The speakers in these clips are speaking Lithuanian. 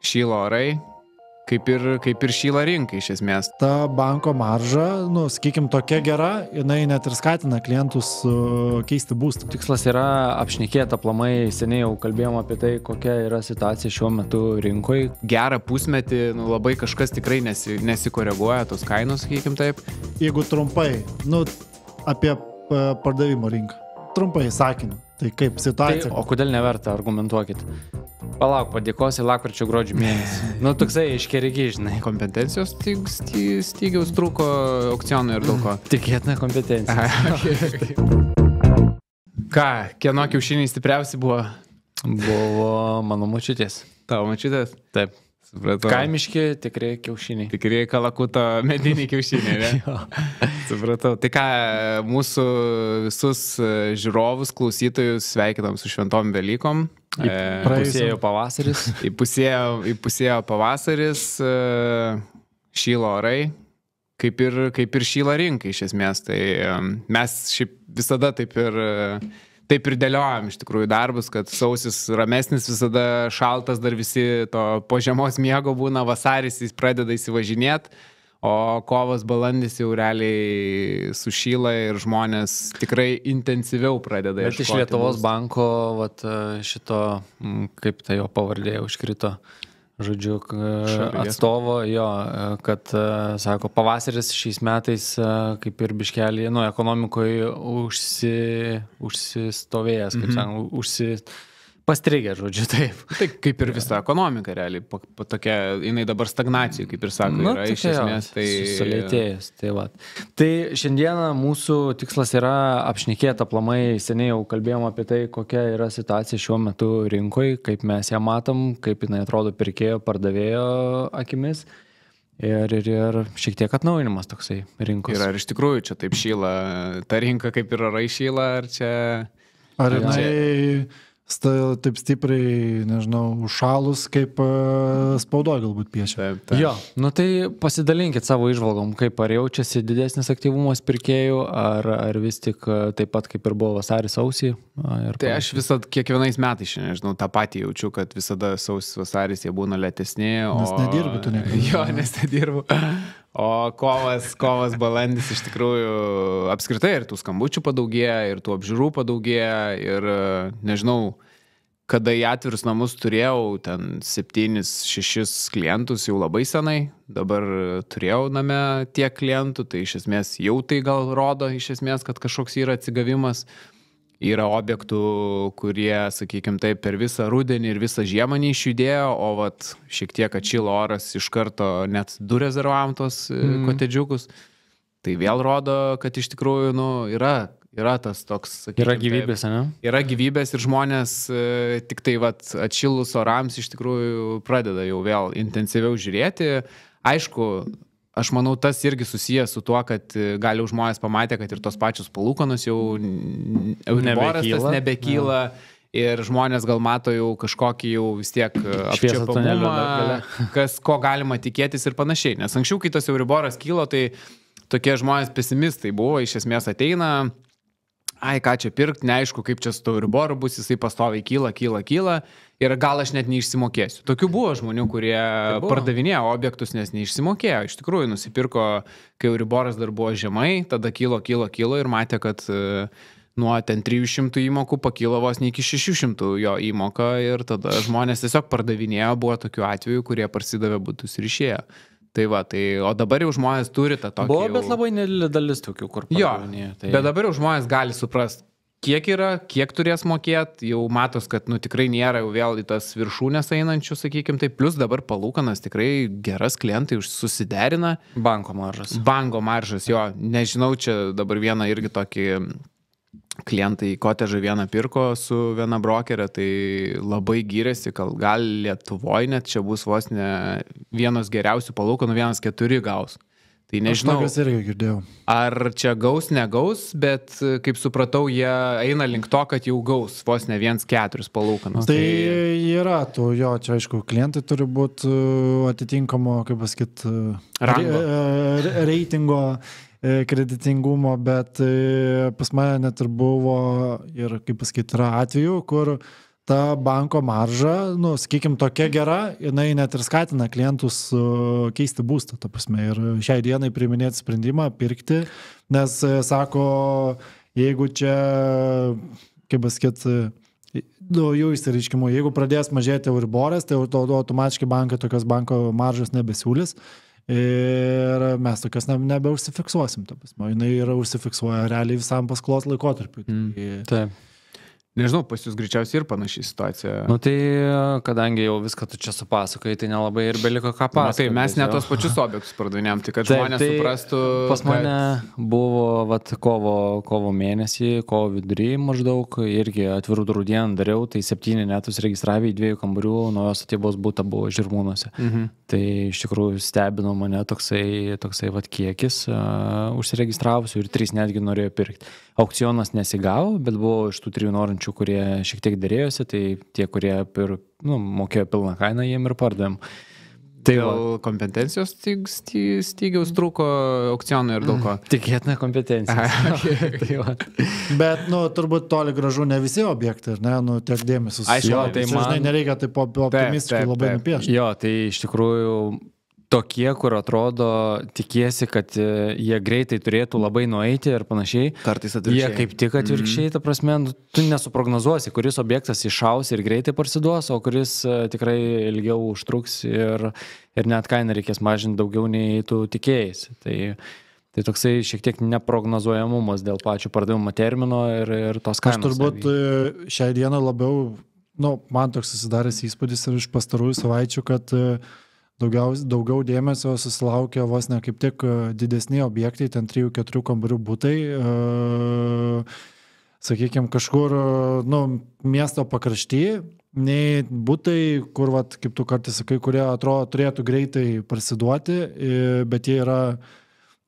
šyla orai, kaip ir šyla rinka iš esmės. Ta banko marža, sakykim, tokia gera, jinai net ir skatina klientus keisti būstą. Tikslas yra apšnekėti aplamai, seniai jau kalbėjom apie tai, kokia yra situacija šiuo metu rinkoje. Gerą pusmetį labai kažkas tikrai nesikoreguoja tos kainos, sakykim taip. Jeigu trumpai, apie pardavimo rinką. Trumpai sakinį. Tai kaip situacija? O kodėl neverta, argumentuokit. Palauk, padėkosi lapkričio gruodžio mėnesį. Toksai iškerigi, žinai. Kompetencijos stygiaus trūko aukcionų ir daug ko. Tikėtina kompetencija. Ką, kieno kiaušiniai stipriausi buvo? Buvo mano močiutės. Tavo močiutės? Taip. Supratau. Kaimiški tikrai kiaušiniai. Tikrai kalakuto mediniai kiaušiniai, ne? Supratau. Tai ką, mūsų visus žiūrovus, klausytojus sveikinam su šventom Velykom. Įpusėjo pavasaris. Įpusėjo pavasaris, šyla orai, kaip ir šyla rinka iš esmės. Tai mes šiaip visada taip ir dėliojam iš tikrųjų darbus, kad sausis ramesnis, visada šaltas, dar visi to po žiemos miego būna, vasaris jis pradeda įsivažinėti, o kovas, balandis jau realiai sušyla ir žmonės tikrai intensyviau pradeda ieškoti. Bet iš Lietuvos banko šito, kaip tai jo pavardė užkrito, žodžiu, atstovo, kad, sako, pavasaris šiais metais kaip ir biškelį, ekonomikoje užsistovėjęs, kaip sako, pastrigę, žodžiu, taip. Tai kaip ir visa ekonomika, realiai, tokia, jinai dabar stagnacijų, kaip ir sako, yra iš esmės. Tai sulėtėjęs, Tai šiandieną mūsų tikslas yra apšnekėti aplamai, seniai jau kalbėjom apie tai, kokia yra situacija šiuo metu rinkoje, kaip mes ją matom, kaip jinai atrodo pirkėjo, pardavėjo akimis. Ir šiek tiek atnaujinimas toksai rinkos. Ir ar iš tikrųjų čia taip šyla, ta rinka kaip ir orai šyla, ar čia... Ar jinai... taip stipriai, nežinau, užšalus, kaip spaudoje galbūt piešia. Taip. Jo, tai pasidalinkit savo įžvalgom, kaip ar jaučiasi didesnis aktyvumas pirkėjų, ar vis tik taip pat kaip ir buvo vasarį, sausį. Tai aš visad kiekvienais metais, nežinau, tą patį jaučiu, kad visada sausis, vasaris jie būna lėtesni. Nes nedirbi tu niekada. Jo, nes nedirbu. O kovas, balandis iš tikrųjų apskritai ir tų skambučių padaugėja, ir tų apžiūrų padaugėja, ir nežinau, kada į atvirus namus turėjau ten 7-6 klientus jau labai senai, dabar turėjau name tiek klientų, tai iš esmės jau tai gal rodo iš esmės, kad kažkoks yra atsigavimas. Yra objektų, kurie, sakykime taip, per visą rudenį ir visą žiemą neišjudėjo, o šiek tiek atšilo oras, iš karto net 2 rezervavom tos kotedžiukus. Tai vėl rodo, kad iš tikrųjų yra tas toks, sakykime, yra gyvybės, ne? Yra gyvybės ir žmonės tik tai atšilus orams iš tikrųjų pradeda jau vėl intensyviau žiūrėti. Aišku, aš manau, tas irgi susijęs su tuo, kad gal jau žmonės pamatė, kad ir tos pačios palūkanos jau Euriboras tas nebekyla ir žmonės gal mato jau kažkokį jau vis tiek apčiuopamumą, ko galima tikėtis ir panašiai. Nes anksčiau, kai tas Euriboras kylo, tai tokie žmonės pesimistai buvo, iš esmės ateina, ką čia pirkti, neaišku, kaip čia su to Euriboru bus, jisai pastoviai kyla ir gal aš net neišsimokėsiu. Tokių buvo žmonių, kurie pardavinėjo objektus, nes neišsimokėjo. Iš tikrųjų, nusipirko, kai Euriboras dar buvo žemai, tada kylo ir matė, kad nuo ten 300 įmokų pakilo vos ne iki 600 jo įmoką ir tada žmonės tiesiog pardavinėjo, buvo tokių atvejų, kurie parsidavė butus ir išėjo. O dabar jau žmonės turi tą tokį... Buvo, bet labai nedidelė dalis tokių, kur pardavinėjo. Bet dabar jau žmonės gali suprasti, kiek yra, kiek turės mokėti, jau matos, kad tikrai nėra jau vėl į tas viršūnės einančių, sakykime, tai plus dabar palūkanas tikrai geras, klientai susiderina. Banko maržas, jo. Nežinau, čia dabar vieną irgi tokį klientai kotedžą vieną pirko su viena brokerė, tai labai gyrėsi, gal Lietuvoje net čia bus vos ne vienos geriausių palūkanų, 1,4 gaus. Tai nežinau, ar čia gaus, negaus, bet kaip supratau, jie eina link to, kad jau gaus vos ne 1,4 palūkanos. Tai yra tų, čia aišku, klientai turi būti atitinkamo, kaip pasakyti, reitingo, kreditingumo, bet pas mane net ir buvo ir, kaip pasakyti, yra atvejų, kur ta banko marža, nu, sakykim, tokia gera, jinai net ir skatina klientus keisti būstą, ta prasme, ir šiai dienai priiminėti sprendimą, pirkti, nes sako, jeigu čia, kaip pasakyt, jų įsireiškimų, jeigu pradės mažėti Euriboras, tai automatiškai bankai tokios banko maržos nebesiūlys ir mes tokios nebeužsifiksuosim, ta prasme, jinai yra užsifiksuoja realiai visam paskolos laikotarpiu. Taip. Nežinau, pas jūs greičiausiai ir panašiai situacija. Nu tai, kadangi jau viską tu čia supasakai, tai nelabai ir beliko ką pasakoti. Tai mes net tos pačius objektus pardavinėm, tai kad žmonės suprastų. Pas mane buvo kovo mėnesį, kovo vidury maždaug, irgi atvirų durų dieną dariau, tai 7 netus registravę į 2 kambarių, naujos statybos būta buvo Žirmūnuose. Tai iš tikrųjų stebino mane toksai vat kiekis užsiregistravusių ir 3 netgi norėjo pirkti. Aukcionas nesigavo, bet buvo iš tų 3 norinčių, kurie šiek tiek dėrėjosi, tai tie, kurie mokėjo pilną kainą, jiem ir pardavėm. Tai dėl kompetencijos stygiaus trūko aukcionui ir dėl ko? Tikėtina kompetencija. Bet, turbūt toli gražu ne visi objektai, ne, tiek dėmesio. Aišku, tai man nereikia taip optimistiškai labai nupiešti. Jo, tai iš tikrųjų tokie, kur atrodo, tikiesi, kad jie greitai turėtų labai nueiti ir panašiai. Kartais atvirkščiai. Jie kaip tik atvirkščiai, ta prasme, tu nesuprognozuosi, kuris objektas iššaus ir greitai parsiduos, o kuris tikrai ilgiau užtruks ir net kainą reikės mažinti daugiau nei tu tikėjai. Tai toksai šiek tiek neprognozuojamumas dėl pačių pardavimo termino ir tos kainos. Aš turbūt šią dieną labiau, man toks susidaręs įspūdis ir iš pastarųjų savaičių, kad daugiau dėmesio susilaukia vos ne kaip tik didesni objektai, ten 3-4 kambarių butai, sakykime, kažkur miesto pakrašty, nei butai, kur, kaip tu kartais sakai, kurie atrodo turėtų greitai parsiduoti, bet jie yra,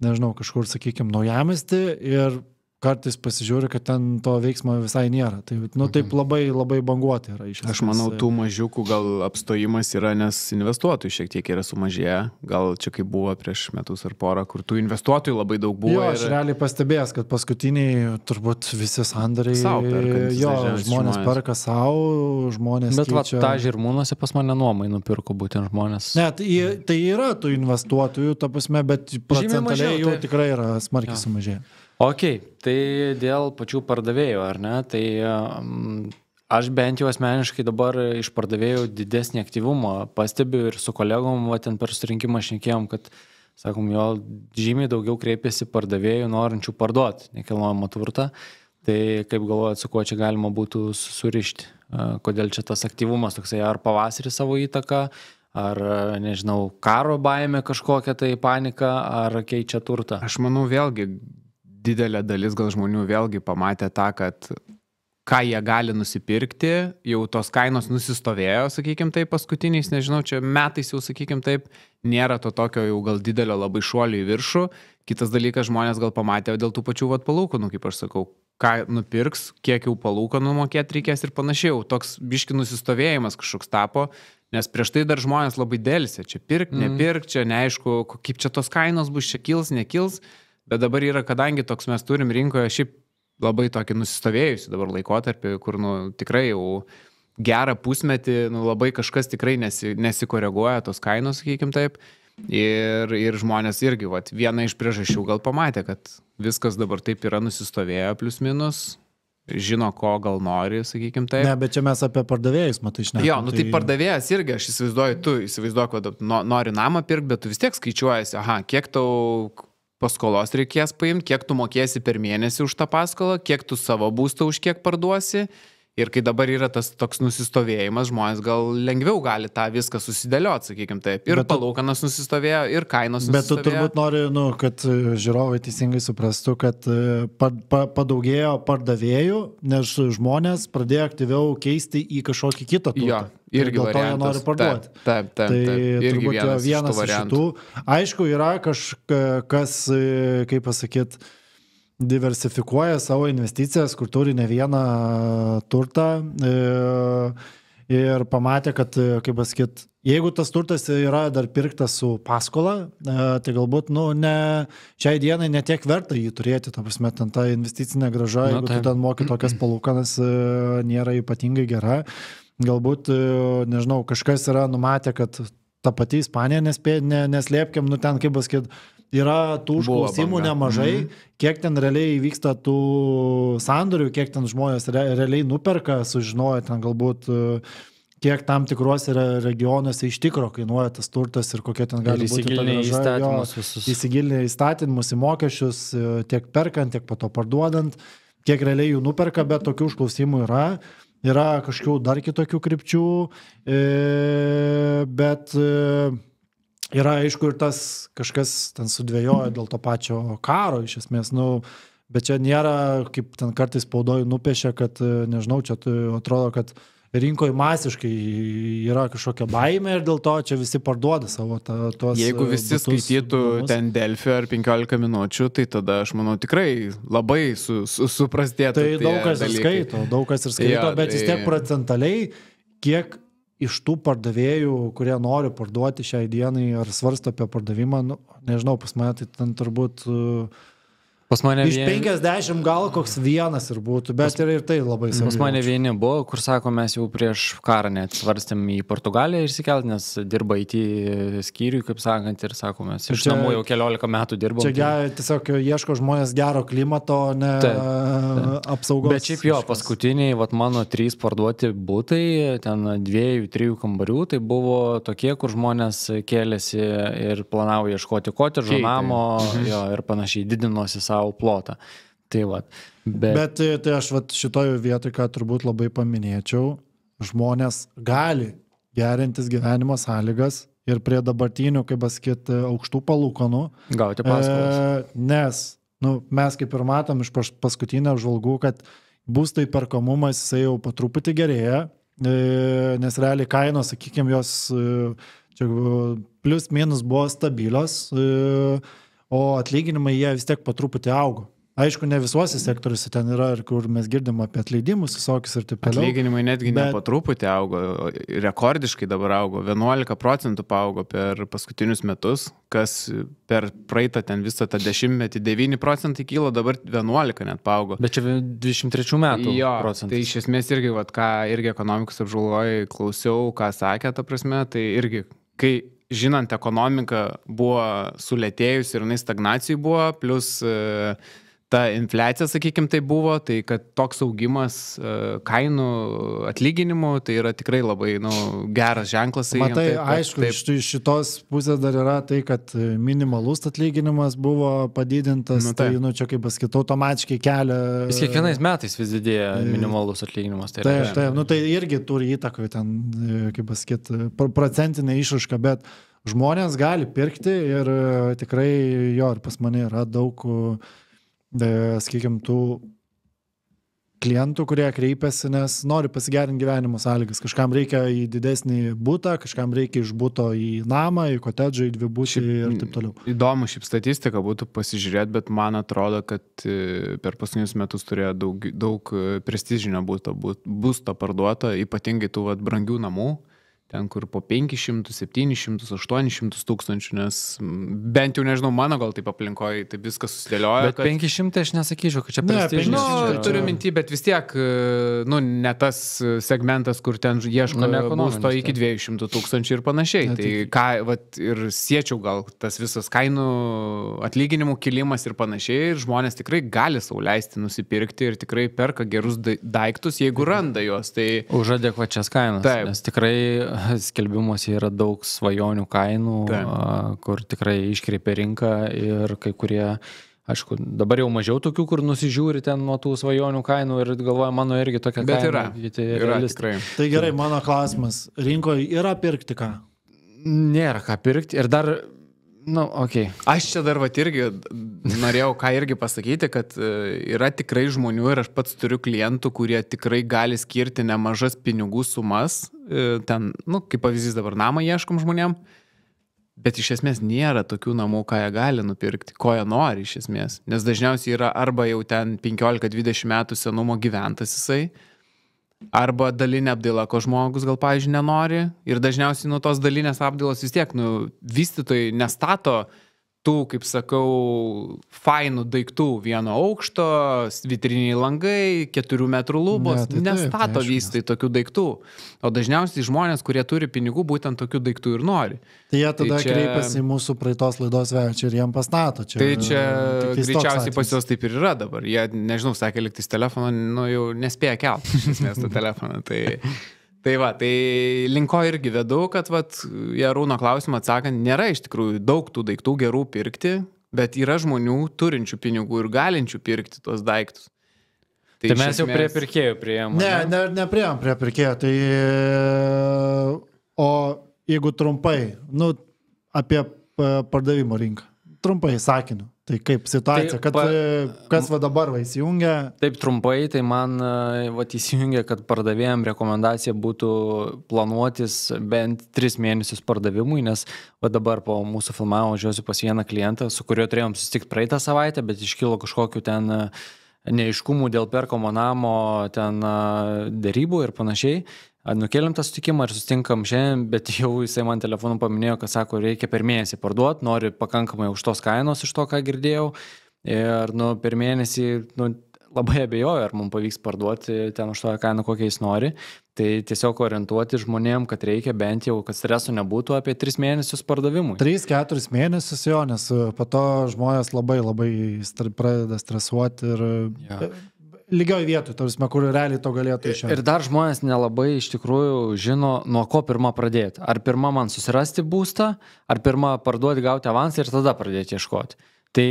nežinau, kažkur, sakykime, naujamiesty ir kartais pasižiūri, kad ten to veiksmo visai nėra. Tai, taip labai banguoti yra iš esmės. Aš manau, tų mažiukų gal apstojimas yra, nes investuotojų šiek tiek yra sumažėję. Gal čia kaip buvo prieš metus ar porą, kur tų investuotojų labai daug buvo. Jo, aš realiai pastebėjęs, kad paskutiniai turbūt visi sandariai, žmonės perka savo, žmonės bet keičia. Bet tą Žirmūnuose pas mane nuomai nupirko būtent žmonės. Ne, tai yra tų investuotojų, ta prasme, bet procentaliai jų tikrai yra smarkiai sumažėję. Ok, tai dėl pačių pardavėjų, ar ne? Tai aš bent jau asmeniškai dabar iš pardavėjų didesnį aktyvumą pastebiu ir su kolegom, ten per surinkimą šnekėjom, kad, sakom, jo žymiai daugiau kreipiasi pardavėjų norinčių parduoti nekilnojamą turtą. Tai kaip galvojat, su kuo čia galima būtų surišti? Kodėl čia tas aktyvumas toksai, ar pavasarį savo įtaką, ar, nežinau, karo baimė kažkokia tai panika, ar keičia turtą? Aš manau, vėlgi didelė dalis gal žmonių vėlgi pamatė tą, kad ką jie gali nusipirkti, jau tos kainos nusistovėjo, sakykim taip, paskutiniais, nežinau, čia metais jau, sakykim taip, nėra to tokio jau gal didelio labai šuolio į viršų. Kitas dalykas, žmonės gal pamatė dėl tų pačių palūkanų, kaip aš sakau, ką nupirks, kiek jau palūkanų mokėti reikės ir panašiai. Toks biški nusistovėjimas kažkoks tapo, nes prieš tai dar žmonės labai dėlsė, čia pirk, nepirk, čia neaišku, kaip čia tos kainos bus, čia kils, nekils. Bet dabar yra, kadangi toks mes turim rinkoje šiaip labai tokį nusistovėjusi dabar laikotarpį, kur tikrai jau gerą pusmetį labai kažkas tikrai nesikoreguoja tos kainos, sakykim taip. Ir žmonės irgi, viena iš priežasčių gal pamatė, kad viskas dabar taip yra nusistovėję plius minus, žino, ko gal nori, sakykim taip. Ne, bet čia mes apie pardavėjus, matai, šnekam. Jo, tai pardavėjas irgi, aš įsivaizduoju, kad nori namą pirkti, bet tu vis tiek skaičiuojasi, kiek tau paskolos reikės paimti, kiek tu mokėsi per mėnesį už tą paskolą, kiek tu savo būstą už kiek parduosi. Ir kai dabar yra tas toks nusistovėjimas, žmonės gal lengviau gali tą viską susidėlioti, sakykim taip. Ir palūkanos nusistovėjo, ir kainos nusistovėjo. Bet tu turbūt nori, kad žiūrovai teisingai suprastų, kad padaugėjo pardavėjų, nes žmonės pradėjo aktyviau keisti į kažkokį kitą turtą. Jo, irgi variantas. Dėl to jie nori parduoti. Taip. Tai turbūt vienas iš šitų. Aišku, yra kažkas, kaip pasakyti, diversifikuoja savo investicijas, kur turi ne vieną turtą ir pamatė, kad, kaip pasakyt, jeigu tas turtas yra dar pirktas su paskola, tai galbūt, šiai dienai netiek verta jį turėti, ta prasme, ten ta investicinė grąža, jeigu tu ten moki tokias palūkanas, nėra ypatingai gera. Galbūt, nežinau, kažkas yra numatę, kad ta pati Ispanija, neslėpkiam, ten, kaip pasakyt, yra tų užklausimų nemažai, kiek ten realiai vyksta tų sandorių, kiek ten žmonės realiai nuperka, sužinoja ten galbūt, kiek tam tikruose regionuose iš tikro kainuoja tas turtas ir kokie ten gali būti ta grąža, įsigilinę įstatymus, į mokesčius, tiek perkant, tiek po to parduodant, kiek realiai jų nuperka, bet tokių užklausimų yra kažkokių dar kitokių krypčių, bet yra aišku ir tas kažkas ten sudvėjoja dėl to pačio karo iš esmės, bet čia nėra, kaip ten kartais spaudoje nupiešia, kad, nežinau, čia atrodo, kad rinkoje masiškai yra kažkokia baimė ir dėl to čia visi parduoda savo tuos. Jeigu visi skaitytų ten Delfi ar 15 minučių, tai tada aš manau tikrai labai suprastėtų. Tai daug kas ir skaito, bet vis tiek procentaliai, kiek iš tų pardavėjų, kurie nori parduoti šiai dienai ar svarsto apie pardavimą, nežinau, pas mane tai ten turbūt iš 50 gal koks vienas ir būtų, bet ir tai labai svarbu. Pas mane vieni buvo, kur sako, mes jau prieš karą net svarstėm į Portugaliją išsikelt, nes dirba IT skyriui, kaip sakant, ir sako, mes iš namų jau 14 metų dirbom. Čia tiesiog ieško žmonės gero klimato, ne apsaugos. Bet šiaip paskutiniai, mano 3 parduoti būtai, ten 2-3 kambarių, tai buvo tokie, kur žmonės kėlėsi ir planavo ieškoti kotedžo, namo ir panašiai, didinosi savo plotą. Tai Bet tai aš šitoje vietoje, ką turbūt labai paminėčiau, žmonės gali gerintis gyvenimo sąlygas ir prie dabartinių, kaip pasakyti, aukštų palūkanų gauti paskolas. Nes mes kaip ir matom iš paskutinio apžvalgų, kad būsto įperkamumas jisai jau po truputį gerėja, nes realiai kainos, sakykime, jos čia plius minus buvo stabilios, o atlyginimai jie vis tiek po truputį augo. Aišku, ne visuose sektoriuose ten yra, kur mes girdim apie atleidimus visokius ir taip toliau. Atlyginimai netgi ne po truputį augo, rekordiškai dabar augo, 11% paaugo per paskutinius metus, kas per praeitą ten visą tą 10-metį 9% kylo, dabar 11 net paaugo. Bet čia 23 metų procentas. Tai iš esmės irgi, ką irgi ekonomikos apžvalgoje klausiau, ką sakė, ta prasme, tai irgi, kai žinant, ekonomika buvo sulėtėjus ir jinai stagnacijai buvo, plus ta infliacija, sakykime, tai buvo, tai kad toks augimas kainų atlyginimų, tai yra tikrai labai geras ženklas. Matai, aišku, iš šitos pusės dar yra tai, kad minimalus atlyginimas buvo padidintas, tai čia kaip pasakyti, automatiškai kelia. Jis kiekvienais metais vis didėja minimalus atlyginimas. Taip, tai irgi turi įtaką ten, kaip pasakyti, procentinė išraiška, bet žmonės gali pirkti ir tikrai ir pas mane yra daug sakykime, tų klientų, kurie kreipiasi, nes nori pasigerinti gyvenimo sąlygas. Kažkam reikia į didesnį butą, kažkam reikia iš buto į namą, į kotedžą, į dvibutį ir taip toliau. Įdomu šiaip statistika būtų pasižiūrėti, bet man atrodo, kad per paskutinius metus turėjo daug prestižinio būsto parduoto, ypatingai tų brangių namų. Ten, kur po 500, 700, 800 tūkstančių, nes bent jau, nežinau, mano gal taip aplinkoje, taip viskas susidėlioja. Bet 500 aš nesakyčiau, kad čia prestižinis. Turiu mintį, bet vis tiek, ne tas segmentas, kur ten ieško būsto iki 200 tūkstančių ir panašiai. Tai ir siečiau gal tas visas kainų atlyginimų kilimas ir panašiai, ir žmonės tikrai gali sau leisti nusipirkti ir tikrai perka gerus daiktus, jeigu randa juos. Už adekvačias kainas, nes tikrai skelbimuose yra daug svajonių kainų, kur tikrai iškreipia rinką ir kai kurie, aišku, dabar jau mažiau tokių, kur nusižiūri ten nuo tų svajonių kainų ir galvoja, mano irgi tokia kaina. Bet yra tikrai. Tai gerai, mano klausimas, rinkoje yra pirkti ką? Nėra ką pirkti ir dar Aš čia dar irgi norėjau ką irgi pasakyti, kad yra tikrai žmonių ir aš pats turiu klientų, kurie tikrai gali skirti nemažas pinigų sumas. Ten, kaip pavyzdys dabar namą ieškom žmonėm, bet iš esmės nėra tokių namų, ką jie gali nupirkti, ko jie nori iš esmės. Nes dažniausiai yra arba jau ten 15-20 metų senumo gyventas jisai, Arba dalinė apdaila, ko žmogus gal, pavyzdžiui, nenori. Ir dažniausiai nuo tos dalinės apdailos vis tiek, vystytojai nestato tų, kaip sakau, fainų daiktų vieno aukšto, vitriniai langai, 4 metrų lubos, nestato vystytojai tokių daiktų. O dažniausiai žmonės, kurie turi pinigų, būtent tokių daiktų ir nori. Tai jie tada kreipiasi į mūsų praeitos laidos svečią ir jiem pastato. Tai čia greičiausiai pas juos taip ir yra dabar. Jie, nežinau, sakė, liktis telefoną, jau nespėja kelti iš esmės tą telefoną. Tai va, tai linko irgi vedu, kad Jarūno klausimą atsakant, nėra iš tikrųjų daug tų daiktų gerų pirkti, bet yra žmonių turinčių pinigų ir galinčių pirkti tuos daiktus. Tai mes jau prie pirkėjų priėjom. Ne priėjom prie pirkėjų. Tai, o jeigu trumpai, apie pardavimo rinką. Trumpai sakiniu. Tai kaip situacija, kas dabar įsijungia? Taip trumpai, tai man įsijungia, kad pardavėjom rekomendacija būtų planuotis bent 3 mėnesius pardavimui, nes dabar po mūsų filmavimo važiuosiu pas vieną klientą, su kuriuo turėjom susitikti praeitą savaitę, bet iškilo kažkokiu ten neaiškumų dėl perkamo namo, ten dėrybų ir panašiai. Nukėlėm tą sutikimą ir susitinkam šiandien, bet jau jisai man telefonu paminėjo, kad sako, reikia per mėnesį parduoti, nori pakankamai aukštos kainos iš to, ką girdėjau. Ir per mėnesį labai abejoju, ar mums pavyks parduoti ten už tą kainą, kokią jis nori. Tai tiesiog orientuoti žmonėm, kad reikia bent jau, kad streso nebūtų apie 3 mėnesius pardavimui. 3-4 mėnesius jo, nes po to žmonės labai pradeda stresuoti ir... Ja. Lygioj vietoj, kur realiai to galėtų išėti. Ir dar žmonės nelabai iš tikrųjų žino, nuo ko pirmą pradėti. Ar pirmą man susirasti būstą, ar pirmą parduoti, gauti avansą ir tada pradėti ieškoti. Tai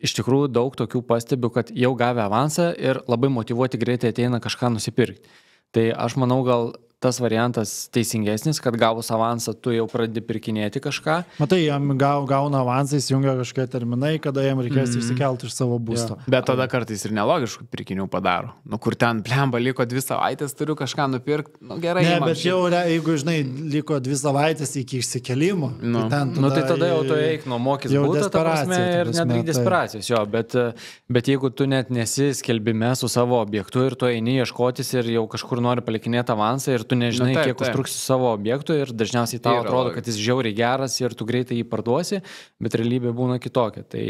iš tikrųjų daug tokių pastebiu, kad jau gavę avansą ir labai motyvuoti greitai ateina kažką nusipirkti. Tai aš manau, gal tas variantas teisingesnis, kad gavus avansą tu jau pradedi pirkinėti kažką. Matai, jam gauna avansą, įsijungia kažkokie terminai, kada jam reikės išsikelti iš savo būsto. Ja. Bet tada kartais ir nelogiškų pirkinių padaro. Kur ten blemba liko 2 savaitės, turiu kažką nupirkti, gerai. Ne, bet jau, jeigu, žinai, liko 2 savaitės iki išsikelimo, tai tada jau tu eik nuo mokys būtą, ta prasme, ir netgi desperacijos. Jo, bet jeigu tu net nesi skelbime su savo objektu ir tu eini ieškotis ir jau kažkur nori palikinėti avansą ir tu nežinai, kiek užtruksi savo objektų ir dažniausiai tau atrodo, kad jis žiauriai geras ir tu greitai jį parduosi, bet realybė būna kitokia. Tai,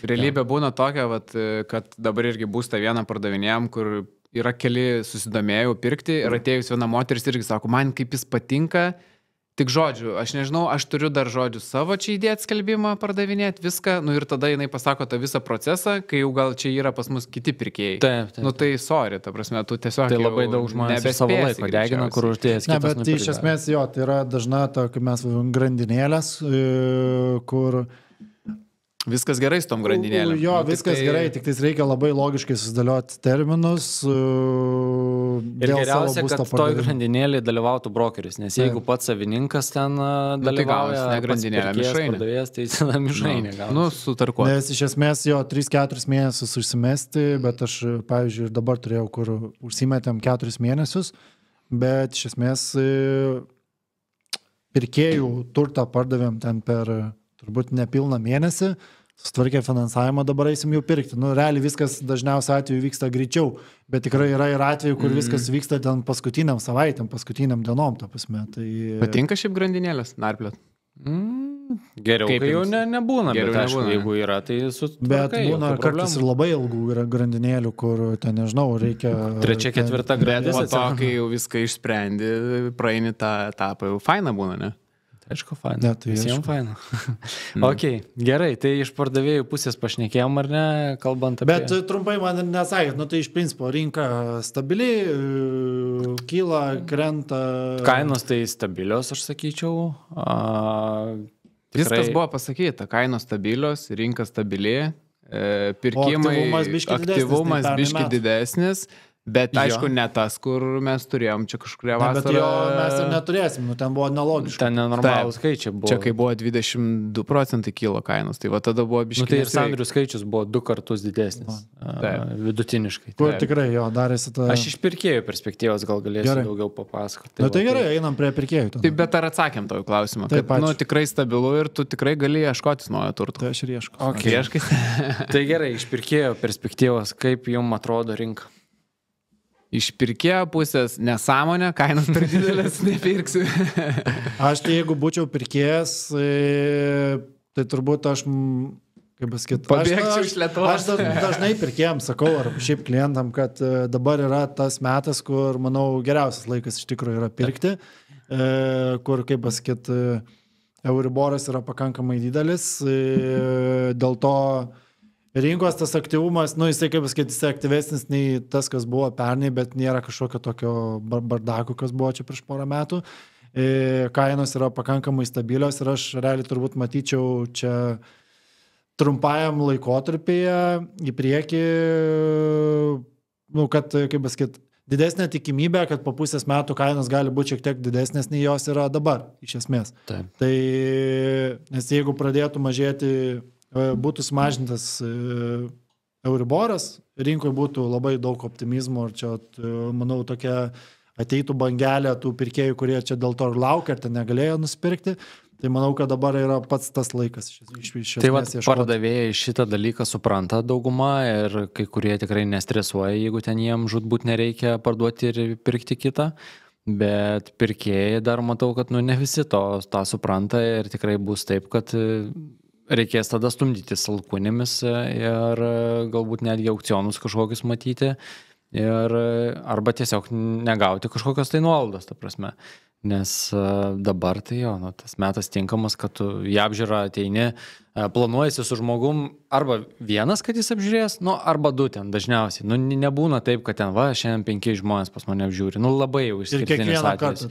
realybė būna tokia, kad dabar irgi būstą vieną pardavinėjom, kur yra keli susidomėjau pirkti ir atėjus viena moteris irgi sako, man kaip jis patinka, tik žodžių, aš nežinau, aš turiu dar žodžių savo čia įdėti skelbimą, pardavinėti viską, ir tada jinai pasako tą visą procesą, kai jau gal čia yra pas mus kiti pirkėjai. Taip. Tai sorry, ta prasme, tu tiesiog... Tai labai daug žmonės savo laiko degina, kur uždėjęs kitas nupirkti. Bet iš esmės jo, tai yra dažna ta, kaip mes grandinėlės, kur... Viskas gerai su tom grandinėlėm. Jo, viskas gerai, tik tais reikia labai logiškai susidėlioti terminus. Ir geriausia, kad toj grandinėlėje dalyvautų brokeris, nes jeigu pats savininkas ten dalyvauja, ne grandinėlė, pardavėjas, tai tada mišrainė gauna. Sutarkuoti. Nes iš esmės jo 3-4 mėnesius užsimesti, bet aš, pavyzdžiui, ir dabar turėjau, kur užsimetėm 4 mėnesius, bet iš esmės pirkėjų turtą pardavėm ten per turbūt nepilną mėnesį, sutvarkė finansavimą, dabar eisim jau pirkti. Realiai viskas dažniausiai atveju vyksta greičiau, bet tikrai yra ir atveju, kur viskas vyksta ten paskutiniam savaitėm, paskutiniam dienom, ta prasme. Tai... Patinka šiaip grandinėlės, narpliot? Geriau, kai jau nebūna, bet aišku, jeigu yra, tai sutvarkai. Bet būna kartais ir labai ilgų grandinėlių, kur ten, nežinau, reikia... 3-4 grandis. Po to, kai jau viską išsprendi, praeini tą etapą, jau faina būna, ne? Aišku, faina. Visiems faina. Ok, gerai, tai iš pardavėjų pusės pašnekėjom, ar ne, kalbant apie... Bet trumpai man nesakėt, tai iš principo rinka stabili, kyla, krenta... Kainos tai stabilios, aš sakyčiau. Viskas buvo pasakyta, kainos stabilios, rinka stabili, pirkimai, aktyvumas biški didesnis. Bet aišku, ne tas, kur mes turėjom čia kažkuria vasarą. Bet jo mes ir neturėsim, ten buvo nelogiška. Ten nenormalų skaičiai buvo. Čia kai buvo 22% kilo kainos, tai va tada buvo biškiai. Tai ir sandorių skaičius buvo 2 kartus didesnis, vidutiniškai. Kur tikrai jo, darėsi tą... Aš iš pirkėjų perspektyvos gal galėsiu daugiau papasakoti. Tai gerai, einam prie pirkėjų. Taip, bet ar atsakėm tavo klausimą? Taip, tikrai stabilu ir tu tikrai gali ieškotis naujo turto. Tai aš ir ieškau. Tai gerai, iš pirkėjo perspektyvos, kaip jums atrodo rinka? iš pirkėjo pusės nesąmonė, kainos per didelės, nepirksiu. Aš tai jeigu būčiau pirkėjas, tai turbūt aš, kaip pasakyti, pabėgčiau iš Lietuvos. Aš dažnai pirkėjams sakau, ar šiaip klientam, kad dabar yra tas metas, kur, manau, geriausias laikas iš tikrųjų yra pirkti, kur, kaip pasakyti, Euriboras yra pakankamai didelis, dėl to rinkos tas aktyvumas, jisai, kaip pasakyti, jisai aktyvesnis nei tas, kas buvo pernai, bet nėra kažkokio tokio bardako, kas buvo čia prieš porą metų. Kainos yra pakankamai stabilios ir aš realiai turbūt matyčiau čia trumpajam laikotarpyje į priekį, kad, kaip pasakyti, didesnė tikimybė, kad po pusės metų kainos gali būti šiek tiek didesnės, nei jos yra dabar, iš esmės. Taip. Tai, nes jeigu pradėtų mažėti, būtų sumažintas Euriboras, rinkoje būtų labai daug optimizmo ir čia, manau, tokia ateitų bangelė tų pirkėjų, kurie čia dėl to ir laukia, ar ten negalėjo nusipirkti. Tai manau, kad dabar yra pats tas laikas. Tai pardavėjai šitą dalyką supranta dauguma ir kai kurie tikrai nestresuoja, jeigu ten jiem žudbūt nereikia parduoti ir pirkti kitą. Bet pirkėjai dar matau, kad ne visi tą supranta ir tikrai bus taip, kad reikės tada stumdyti alkūnėmis ir galbūt netgi aukcionus kažkokius matyti ir arba tiesiog negauti kažkokios tai nuolaidos, ta prasme. Nes dabar tai tas metas tinkamas, kad tu į apžiūrą ateini, planuojasi su žmogum arba vienas, kad jis apžiūrės, arba du ten dažniausiai. Nebūna taip, kad ten šiandien 5 žmonės pas mane apžiūri. Labai jau išskirtinis atvejis.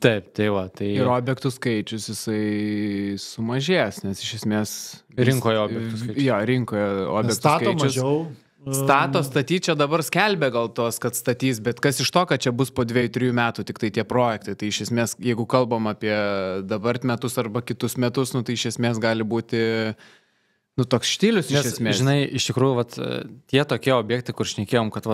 Taip, tai va. Tai... Ir objektų skaičius jisai sumažės, nes iš esmės... Rinkoje objektų skaičius. Jo, rinkoje objektų stato skaičius. Mažiau. Statyti čia dabar skelbia gal tos, kad statys, bet kas iš to, kad čia bus po 2-3 metų tik tai tie projektai. Tai iš esmės, jeigu kalbam apie dabar metus arba kitus metus, tai iš esmės gali būti toks štilius iš esmės. Žinai, iš tikrųjų, tie tokie objektai, kur šnekėjom, kad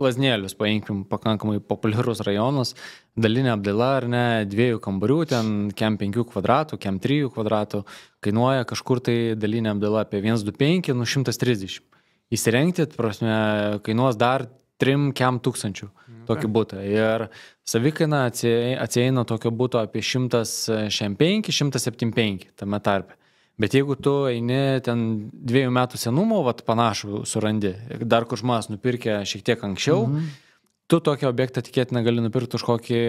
Laznėlius, paimkim, pakankamai populiarus rajonas, dalinė apdaila ar ne, 2 kambarių, ten kem 5 kvadratų, kem 3 kvadratų, kainuoja kažkur tai dalinė apdaila apie 125, 130. Įsirengti, prasme, kainuos dar 3-kem tūkstančių tokį butą. Ir savikaina atsieina tokio buto apie 165-175 tame tarpe. Bet jeigu tu eini ten 2 metų senumo, panašų surandi, dar kur žmonės nupirkė šiek tiek anksčiau, tu tokį objektą tikėtina gali nupirkti už kokį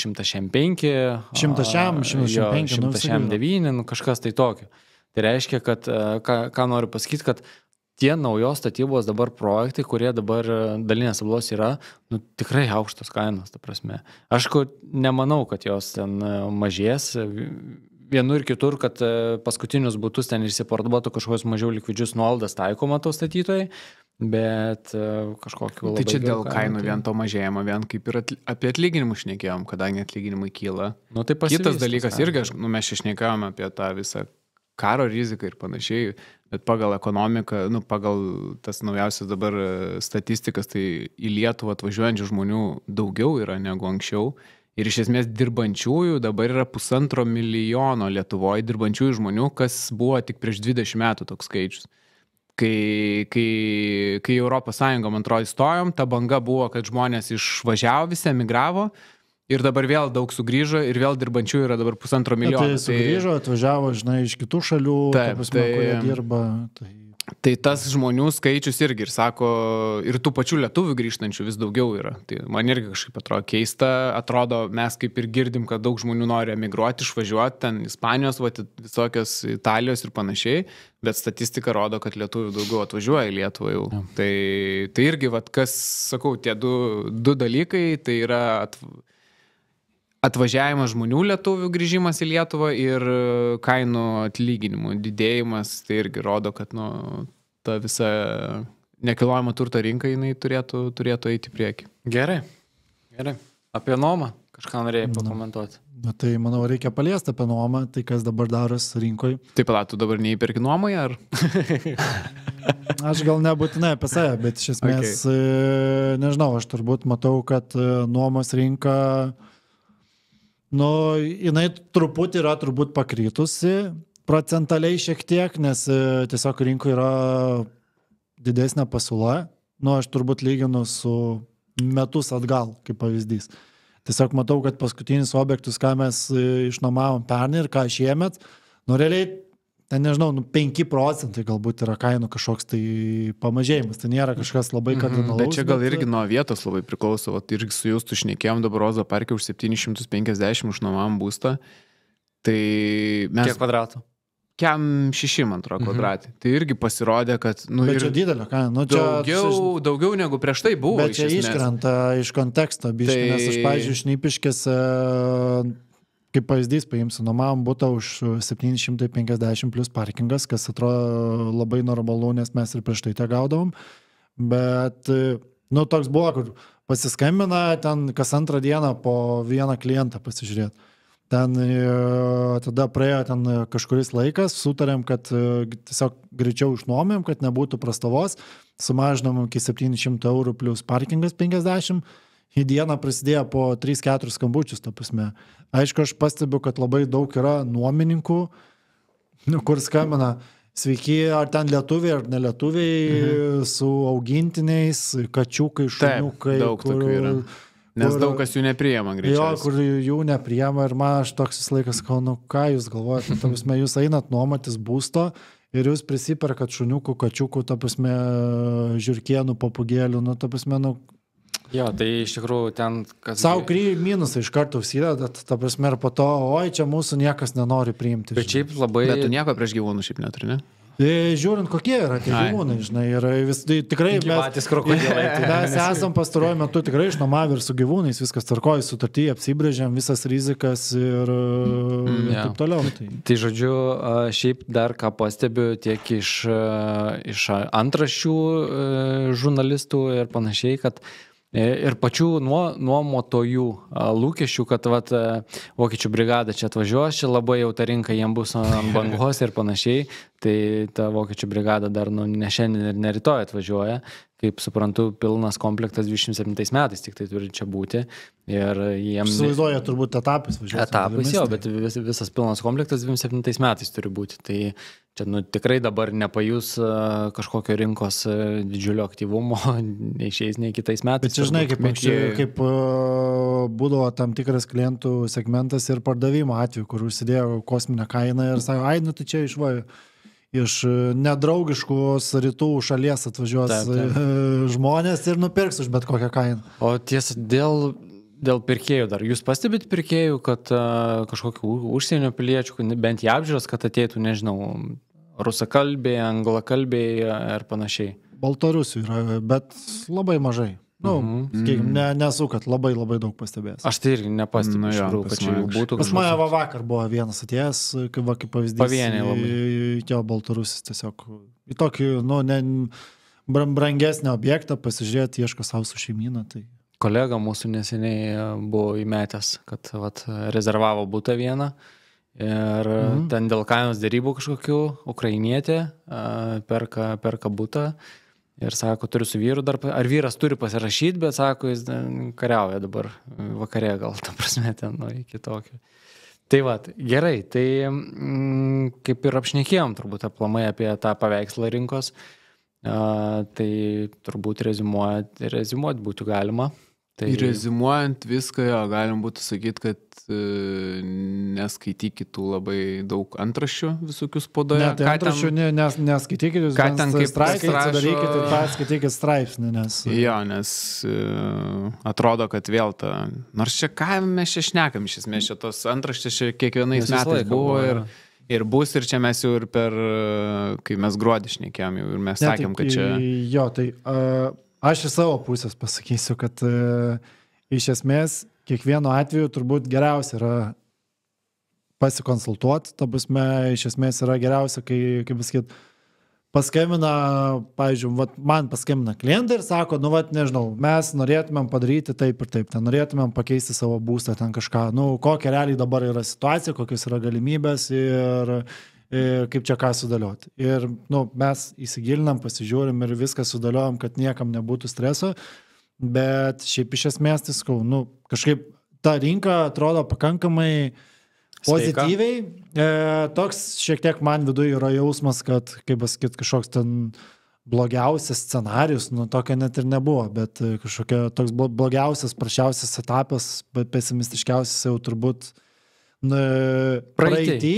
165, 169, kažkas tai tokio. Tai reiškia, kad, ką noriu pasakyti, kad tie naujos statybos dabar projektai, kurie dabar dalinės apdailos yra, tikrai aukštos kainos, ta prasme. Aš nemanau, kad jos ten mažės. Vienur ir kitur, kad paskutinius butus ten išsiparduotų kažkokius mažiau likvidžius nuolaidas taikoma to statytojai, bet kažkokiu labai... Tai čia dėl kainų vien to mažėjimo, vien kaip ir apie atlyginimus šnekėjom, kadangi atlyginimai kyla. Tai kitas dalykas irgi, mes šnekėjom apie tą visą karo riziką ir panašiai, bet pagal ekonomiką, pagal tas naujausias dabar statistikas, tai į Lietuvą atvažiuojančių žmonių daugiau yra negu anksčiau. Ir iš esmės dirbančiųjų dabar yra 1,5 milijono Lietuvoje dirbančiųjų žmonių, kas buvo tik prieš 20 metų toks skaičius. Kai Europos Sąjunga, man atrodo, įstojom, ta banga buvo, kad žmonės išvažiavo, visi emigravo. Ir dabar vėl daug sugrįžo ir vėl dirbančių yra dabar 1,5 milijono. Tai sugrįžo, atvažiavo, iš kitų šalių, kurie dirba. Tai tas žmonių skaičius irgi, ir sako, ir tų pačių lietuvių grįžtančių vis daugiau yra. Tai man irgi kažkaip atrodo keista, mes kaip ir girdim, kad daug žmonių nori emigruoti, išvažiuoti, ten Ispanijos, visokios Italijos ir panašiai, bet statistika rodo, kad lietuvių daugiau atvažiuoja į Lietuvą jau. Tai irgi, kas, sakau, tie du dalykai, tai yra atvažiavimas žmonių lietuvių grįžimas į Lietuvą ir kainų atlyginimų didėjimas, tai irgi rodo, kad ta visa nekilnojamo turto rinka jinai turėtų eiti į priekį. Gerai. Apie nuomą kažką norėjai pakomentuoti. Tai manau, reikia paliesti apie nuomą, tai kas dabar darosi rinkoje. Taip, tu dabar neįperki nuomoje, ar? Aš gal nebūtinai apie save, bet iš esmės, nežinau, aš turbūt matau, kad nuomos rinka jinai truputį yra pakrytusi, procentaliai šiek tiek, nes tiesiog rinkoje yra didesnė pasiūla, nu, aš turbūt lyginu su metus atgal, kaip pavyzdys. Tiesiog matau, kad paskutinis objektus, ką mes išnuomavom pernai ir ką šiemet, nu, realiai, ten nežinau, 5% galbūt yra kainų kažkoks tai pamažėjimas, tai nėra kažkas labai kardinalaus. Bet čia gal irgi nuo vietos labai priklauso, vat irgi su jūs tu šnekėjom dabar Ozo parke už 750 išnuomavom būstą, tai mes... Kiek kvadratų? Kiam 6, man atrodo, kvadratai. Tai irgi pasirodė, kad... Nu, bet čia didelio kaina. Nu, čia daugiau negu prieš tai buvo. Bet čia iškrenta iš konteksto, biškai, nes aš, pavyzdžiui, Šnipiškėse, kaip pavyzdys, paimsiu, nuomavom butą už 750 plus parkingas, kas atrodo labai normalu, nes mes ir prieš tai te gaudavom. Bet, nu, toks buvo, kur pasiskambina ten kas antrą dieną po vieną klientą pasižiūrėti. Ten tada praėjo ten kažkuris laikas, sutarėm, kad tiesiog greičiau išnuomėm, kad nebūtų prastovos, sumažinom iki 700 eurų plus parkingas 50, į dieną prasidėjo po 3-4 skambučius, ta prasme. Aišku, aš pastebiu, kad labai daug yra nuomininkų, kur skambina, sveiki, ar ten lietuviai, ar nelietuviai, su augintiniais, kačiukai, šuniukai. Taip, daug tokių yra. Nes daug kas jų nepriema greičiausiai. Jo, kur jų nepriema ir man aš toks vis laikas, nu ką jūs galvojate, ta prasme, jūs einat nuomotis būsto ir jūs prisiperkat šuniukų, kačiukų, ta prasme, žiurkėnų, papugėlių, nu, ta prasme, nu... Jo, tai iš tikrųjų ten... Savo minusą iš karto užsidedat, ta prasme, ir po to, oi, čia mūsų niekas nenori priimti. Bet šiaip labai... Bet tu nieko prieš gyvūnų šiaip neturi, ne? Žiūrint, kokie yra tie gyvūnai, žinai, ir vis, tai tikrai mes esam pastaruoju metu tikrai išnuomavę ir su gyvūnais, viskas tvarkoja, sutartį apsibrėžiam, visas rizikas ir taip toliau. Tai žodžiu, šiaip dar ką pastebiu tiek iš antraščių žurnalistų ir panašiai, kad ir pačių nuomotojų lūkesčių, kad vat, vokiečių brigada čia atvažiuos, čia labai jau ta rinka jiems bus ant bangos ir panašiai, tai ta vokiečių brigada dar ne šiandien ir ne rytoj atvažiuoja, kaip suprantu, pilnas komplektas 27 metais tik tai turi čia būti. Ir jiems... Įsivaizduoja turbūt etapais važiuoti. Etapais jo, bet visas pilnas komplektas 27 metais turi būti. Tai čia tikrai dabar nepajus kažkokio rinkos didžiulio aktyvumo, neišeis nei kitais metais. Bet čia žinai, kaip būdavo tam tikras klientų segmentas ir pardavimo atveju, kur užsidėjo kosminę kainą ir sako, ai, nu tai čia iš nedraugiškos rytų šalies atvažiuos žmonės ir nupirks už bet kokią kainą. O tiesa, dėl pirkėjų dar. Jūs pastebit pirkėjų, kad kažkokių užsienio piliečių, bent į apžiūras, kad ateitų, nežinau, rusakalbiai, anglakalbiai ir panašiai? Baltarusių yra, bet labai mažai. Nu, nesu, kad labai daug pastebės. Aš tai irgi nepastebiu, iš tikrųjų, kad čia jau būtų. Pas mane vakar buvo vienas atėjęs, kaip pavyzdys. Pavieniai labai. Jo, Baltarusis tiesiog į tokį, nu, brangesnį objektą pasižiūrėti, ieško savo su šeimyną. Tai... Kolega mūsų neseniai buvo įmetęs, kad vat, rezervavo butą vieną ir ten dėl kainos dėrybų kažkokių ukrainietė perka butą. Ir sako, turiu su vyru dar, ar vyras turi pasirašyti, bet sako, jis kariauja dabar vakarė gal, ta prasme, ten, nu, iki tokio. Tai va, gerai, tai kaip ir apšnekėjom turbūt aplamai apie tą paveikslą rinkos, tai turbūt reziumuoti būtų galima. Tai... Reziumuojant viską, jo, galim būtų sakyti, kad neskaitykit tų labai daug antraščių visokių spaudoje. Ne, tai antraščių neskaitykit, jūs straipsnį atsidarykit ir paskaitykit straipsnį, nes... Jo, nes atrodo, kad vėl ta... Nors čia ką mes čia šnekam, iš esmės čia tos antraštės čia kiekvienais metais buvo ir bus, ir čia mes jau ir per, kai mes gruodį šnekėjom, jau ir mes sakėm, kad čia... Jo, tai aš iš savo pusės pasakysiu, kad iš esmės kiekvieno atveju turbūt geriausia yra pasikonsultuoti, ta prasme, iš esmės yra geriausia, kai, kaip pasakyt, paskambina, pavyzdžiui, man paskambina klientai ir sako, nu, nežinau, mes norėtumėm padaryti taip ir taip, ten norėtumėm pakeisti savo būstą, ten kažką, nu, kokia realiai dabar yra situacija, kokios yra galimybės ir kaip čia ką sudėlioti. Ir, nu, mes įsigilinam, pasižiūrim ir viską sudėliojam, kad niekam nebūtų streso, bet šiaip iš esmės, tai sakau, nu, kažkaip ta rinka atrodo pakankamai pozityviai. Toks šiek tiek man viduje yra jausmas, kad, kaip pasakyt, kažkoks ten blogiausias scenarius, nu tokio net ir nebuvo, bet kažkokia toks blogiausias, prašiausias etapas, pesimistiškiausias jau turbūt praeitį.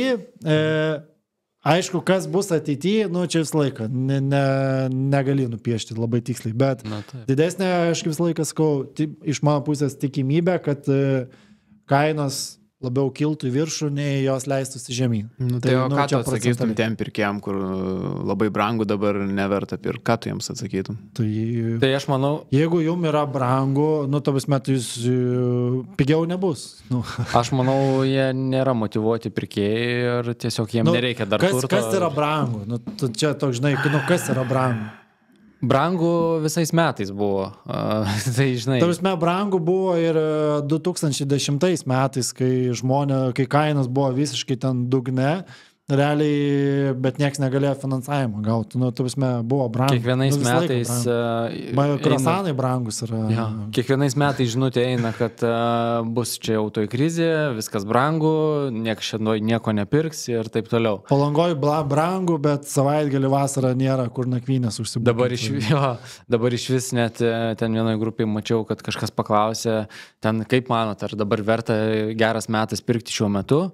Aišku, kas bus ateityje, nu čia visą laiką, negali nupiešti labai tiksliai, bet didesnė, aš visą laiką sakau, iš mano pusės tikimybė, kad kainos labiau kiltų į viršų, nei jos leistųsi žemyn. Nu, tai ką tu atsakytum tiem pirkėjam, kur labai brangu dabar neverta pirkti, ką tu jiems atsakytum? Tai aš manau... Jeigu jums yra brangu, nu, tavas metu jūs pigiau nebus. Nu. Aš manau, jie nėra motyvuoti pirkėjai ir tiesiog jiems nereikia dar turto. Kas yra brangu? Nu, čia toks, žinai, kas yra brangu? Brangu visais metais buvo, tai žinai. Tausme, brangu buvo ir 2010 metais, kai kainos buvo visiškai ten dugne, realiai, bet nieks negalėjo finansavimo gauti. Nu, tausme, buvo brangu. Kiekvienais metais... Krosanai brangus yra. Ja, kiekvienais metais žinutė eina, kad bus čia jau toj krizė, viskas brangu, niekas šiandien nieko nepirks ir taip toliau. Palangoj brangu, bet savaitgalį vasarą nėra, kur nakvynės užsibūti. Dabar iš vis net ten vienoje grupėje mačiau, kad kažkas paklausė, ten kaip manot, ar dabar verta geras metas pirkti šiuo metu?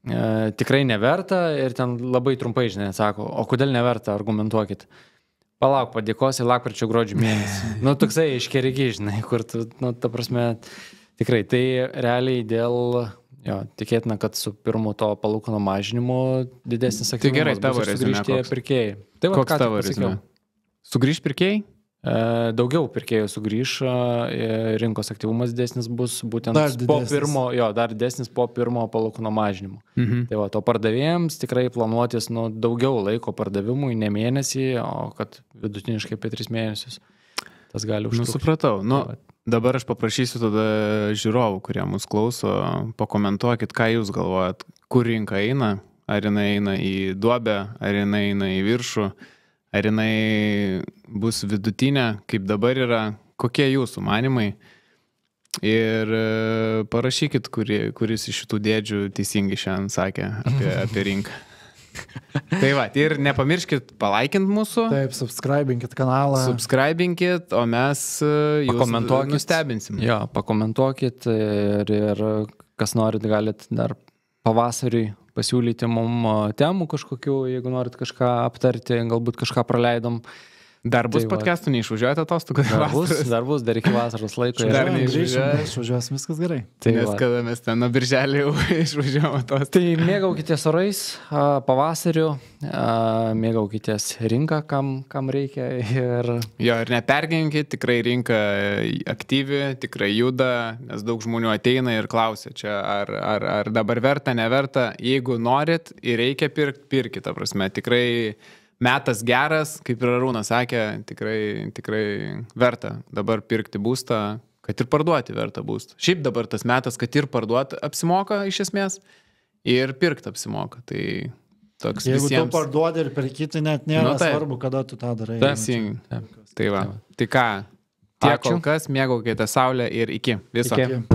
Tikrai neverta ir ten labai trumpai, žinai, atsako, o kodėl neverta, argumentuokit. Palauk, padėkosi lapkričio gruodžio mėnesį. Nu, toksai iškerigi, žinai, kur tu, nu, ta prasme, tikrai, tai realiai dėl, tikėtina, kad su pirmu to palūkanų mažinimu didesnis aktyvumas. Tai gerai, tavo rezumė koks? Tai koks tavo rezumė? Sugrįž pirkėjai? Daugiau pirkėjų sugrįš, rinkos aktyvumas didesnis bus būtent dar didesnis po pirmo palūkanų mažinimo. Tai va, to pardavėjams tikrai planuotis daugiau laiko pardavimui, ne mėnesį, o kad vidutiniškai apie 3 mėnesius. Tas gali užtrukti. Supratau. Dabar aš paprašysiu tada žiūrovų, kurie mus klauso, pakomentuokit, ką jūs galvojat, kur rinka eina, ar jinai eina į duobę, ar jinai eina į viršų. Ar jinai bus vidutinė, kaip dabar yra, kokie jūsų manimai. Ir parašykit, kuris iš šitų dėdžių teisingai šiandien sakė apie rinką. Tai va, ir nepamirškit palaikint mūsų. Taip, subscribinkit kanalą. Subscribinkit, o mes jūs nustebinsim. Jo, pakomentuokit ir kas norit, galit dar pavasariui pasiūlyti mums temų kažkokių, jeigu norit kažką aptarti, galbūt kažką praleidom. Dar bus podcastų, neišvažiuojate atostogų? Dar bus, dar iki vasaros laiko. Dar neišvažiuosim, viskas gerai. Nes kada mes ten nuo birželį jau išvažiuojame atostogų. Tai mėgaukitės orais, pavasariu, mėgaukitės rinką, kam reikia. Ir nepergyvenkit, tikrai rinka aktyvi, tikrai juda, nes daug žmonių ateina ir klausia čia, ar dabar verta, neverta. Jeigu norit ir reikia pirkit, ta prasme, tikrai metas geras, kaip ir Arūnas sakė, tikrai verta dabar pirkti būstą, kad ir parduoti verta būstą. Šiaip dabar tas metas, kad ir parduoti apsimoka iš esmės ir pirkti apsimoka. Tai toks jeigu visiems... tu parduodi ir pirkyti, net nėra svarbu, kada tu tą darai. Tai va. Tai ką, tiek kol kas, mėgaukite saulę ir iki. Viso. Iki.